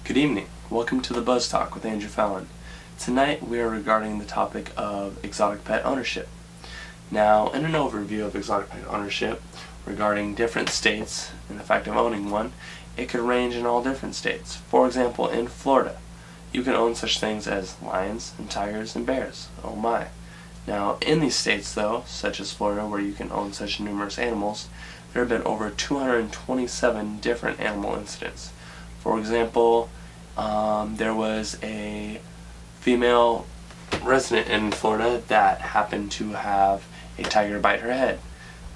Good evening. Welcome to the Buzz Talk with Andrew Fallon. Tonight we are regarding the topic of exotic pet ownership. Now, in an overview of exotic pet ownership regarding different states and the fact of owning one, it could range in all different states. For example, in Florida, you can own such things as lions and tigers and bears. Oh my. Now, in these states though, such as Florida, where you can own such numerous animals, there have been over 227 different animal incidents. For example, there was a female resident in Florida that happened to have a tiger bite her head.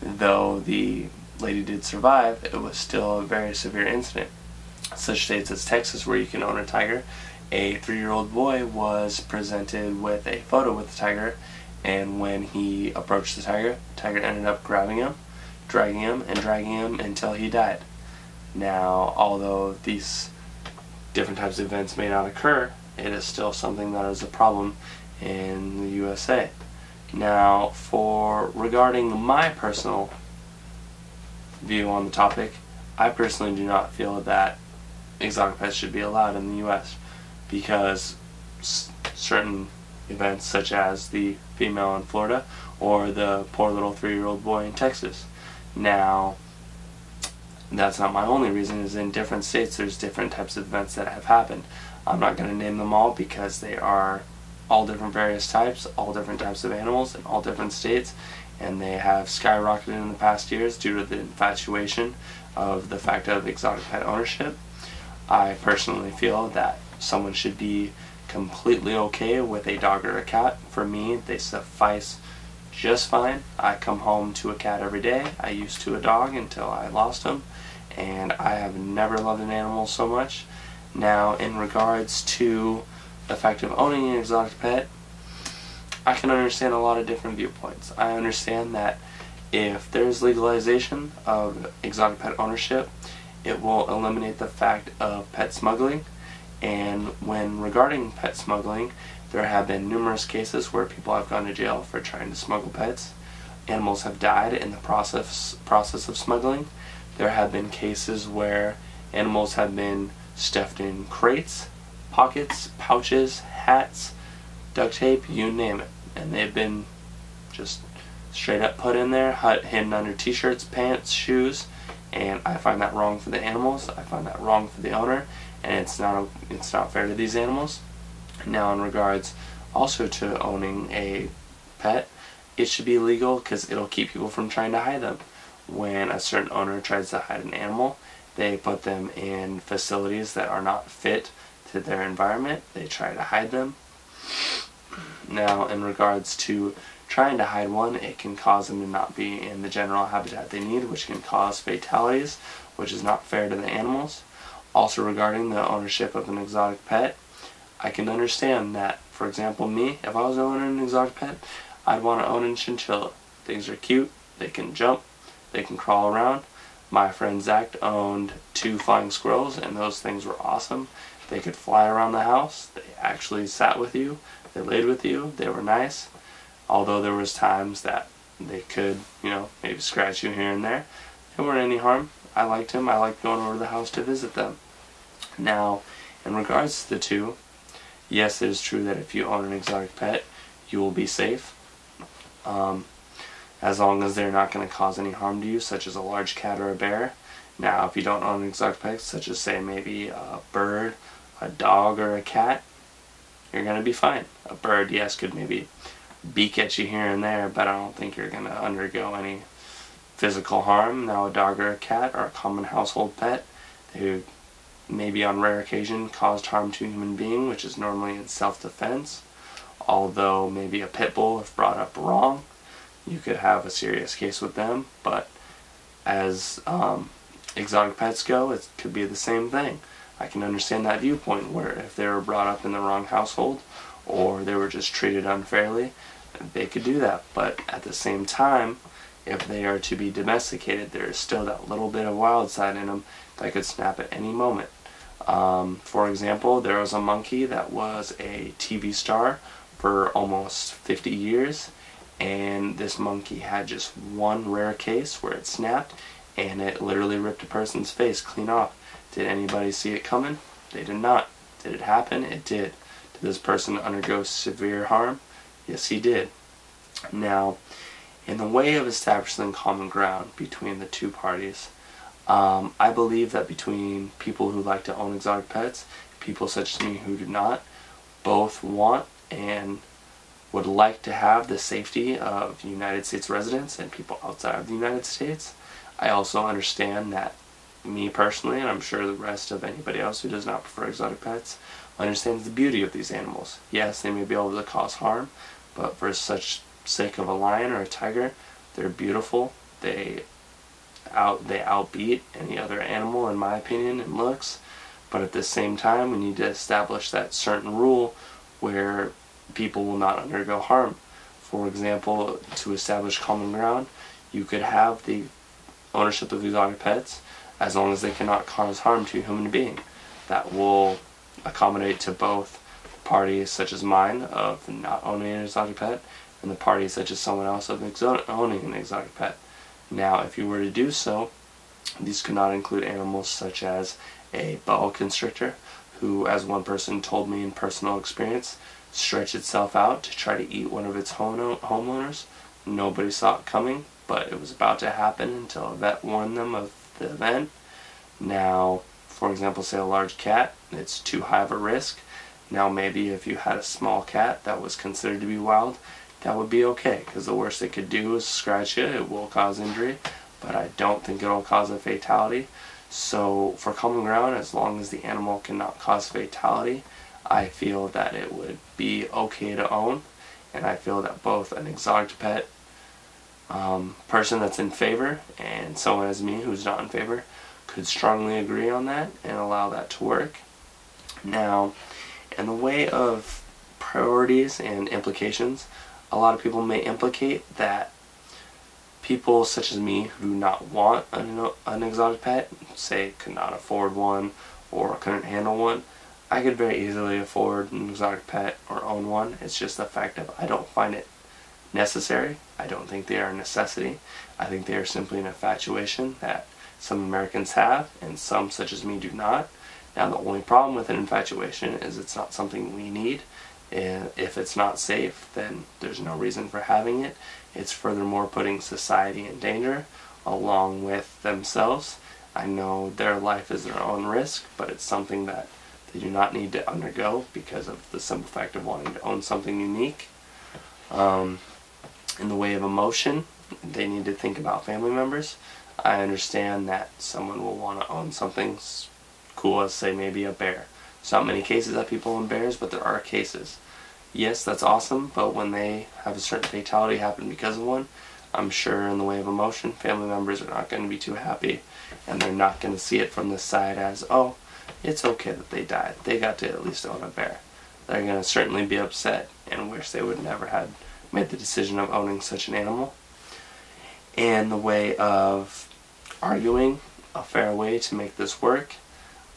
Though the lady did survive, it was still a very severe incident. Such states as Texas, where you can own a tiger, a 3-year-old boy was presented with a photo with the tiger, and when he approached the tiger ended up grabbing him, dragging him, and dragging him until he died. Now, although these different types of events may not occur, it is still something that is a problem in the USA. Now, regarding my personal view on the topic, I personally do not feel that exotic pets should be allowed in the US because certain events such as the female in Florida or the poor little 3-year-old boy in Texas. Now, that's not my only reason, is in different states there's different types of events that have happened. I'm not going to name them all because they are all different various types, all different types of animals in all different states, and they have skyrocketed in the past years due to the infatuation of the fact of exotic pet ownership. I personally feel that someone should be completely okay with a dog or a cat. For me, they suffice just fine. I come home to a cat every day. I used to a dog until I lost him, and I have never loved an animal so much. Now, in regards to the fact of owning an exotic pet, I can understand a lot of different viewpoints. I understand that if there's legalization of exotic pet ownership, it will eliminate the fact of pet smuggling. And when regarding pet smuggling, there have been numerous cases where people have gone to jail for trying to smuggle pets. Animals have died in the process of smuggling. There have been cases where animals have been stuffed in crates, pockets, pouches, hats, duct tape, you name it. And they've been just straight up put in there, hidden under t-shirts, pants, shoes, and I find that wrong for the animals. I find that wrong for the owner, and it's not fair to these animals. Now, in regards also to owning a pet, it should be legal because it'll keep people from trying to hide them. When a certain owner tries to hide an animal, they put them in facilities that are not fit to their environment. They try to hide them. Now, in regards to trying to hide one, it can cause them to not be in the general habitat they need, which can cause fatalities, which is not fair to the animals. Also, regarding the ownership of an exotic pet, I can understand that, for example, me, if I was owning an exotic pet, I'd want to own a chinchilla. Things are cute, they can jump, they can crawl around. My friend Zach owned 2 flying squirrels, and those things were awesome. They could fly around the house, they actually sat with you, they laid with you, they were nice. Although there was times that they could, maybe scratch you here and there. They weren't any harm. I liked them, I liked going over to the house to visit them. Now, in regards to the two, yes, it is true that if you own an exotic pet, you will be safe, as long as they're not going to cause any harm to you, such as a large cat or a bear. Now, if you don't own an exotic pet, such as, say, maybe a bird, a dog, or a cat, you're going to be fine. A bird, yes, could maybe beak at you here and there, but I don't think you're going to undergo any physical harm. Now, a dog or a cat are a common household pet who maybe on rare occasion caused harm to a human being, which is normally in self-defense. Although maybe a pit bull, if brought up wrong, you could have a serious case with them. But as exotic pets go, it could be the same thing. I can understand that viewpoint, where if they were brought up in the wrong household or they were just treated unfairly, they could do that. But at the same time, if they are to be domesticated, there is still that little bit of wild side in them that could snap at any moment. For example, there was a monkey that was a TV star for almost 50 years, and this monkey had just one rare case where it snapped and it literally ripped a person's face clean off. Did anybody see it coming? They did not. Did it happen? It did. Did this person undergo severe harm? Yes, he did. Now, in the way of establishing common ground between the two parties, I believe that between people who like to own exotic pets, people such as me who do not, both want and would like to have the safety of United States residents and people outside of the United States. I also understand that me personally, and I'm sure the rest of anybody else who does not prefer exotic pets, understands the beauty of these animals. Yes, they may be able to cause harm, but for such sake of a lion or a tiger, they're beautiful. They outbeat any other animal, in my opinion, in looks. But at the same time, we need to establish that certain rule where people will not undergo harm. For example, to establish common ground, you could have the ownership of exotic pets as long as they cannot cause harm to a human being. That will accommodate to both parties such as mine of not owning an exotic pet and the party such as someone else of owning an exotic pet. Now, if you were to do so, these could not include animals such as a boa constrictor, who, as one person told me in personal experience, stretched itself out to try to eat one of its homeowners. Nobody saw it coming, but it was about to happen until a vet warned them of the event. Now, for example, say a large cat, it's too high of a risk. Now maybe if you had a small cat that was considered to be wild, that would be okay, because the worst it could do is scratch you. It will cause injury, but I don't think it will cause a fatality. So for common ground, as long as the animal cannot cause fatality, I feel that it would be okay to own, and I feel that both an exotic pet person that's in favor and someone as me who's not in favor could strongly agree on that and allow that to work. Now, in the way of priorities and implications, a lot of people may implicate that people such as me who do not want an exotic pet, say could not afford one or couldn't handle one, I could very easily afford an exotic pet or own one. It's just the fact of I don't find it necessary. I don't think they are a necessity. I think they are simply an infatuation that some Americans have and some such as me do not. Now, the only problem with an infatuation is it's not something we need. And if it's not safe, then there's no reason for having it. It's furthermore putting society in danger along with themselves. I know their life is their own risk, but it's something that they do not need to undergo because of the simple fact of wanting to own something unique. In the way of emotion, they need to think about family members. I understand that someone will want to own something cool as, say, maybe a bear. There's not many cases that people own bears, but there are cases. Yes, that's awesome, but when they have a certain fatality happen because of one, I'm sure in the way of emotion, family members are not going to be too happy, and they're not going to see it from this side as, oh, it's okay that they died. They got to at least own a bear. They're going to certainly be upset and wish they would never have made the decision of owning such an animal. And the way of arguing a fair way to make this work,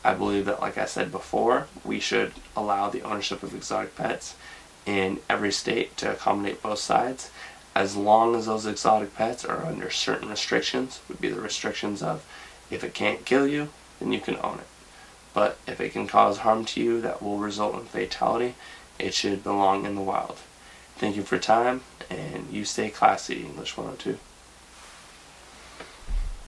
I believe that, like I said before, we should allow the ownership of exotic pets in every state to accommodate both sides, as long as those exotic pets are under certain restrictions. Would be the restrictions of, if it can't kill you, then you can own it. But if it can cause harm to you that will result in fatality, it should belong in the wild. Thank you for your time, and you stay classy, English 102.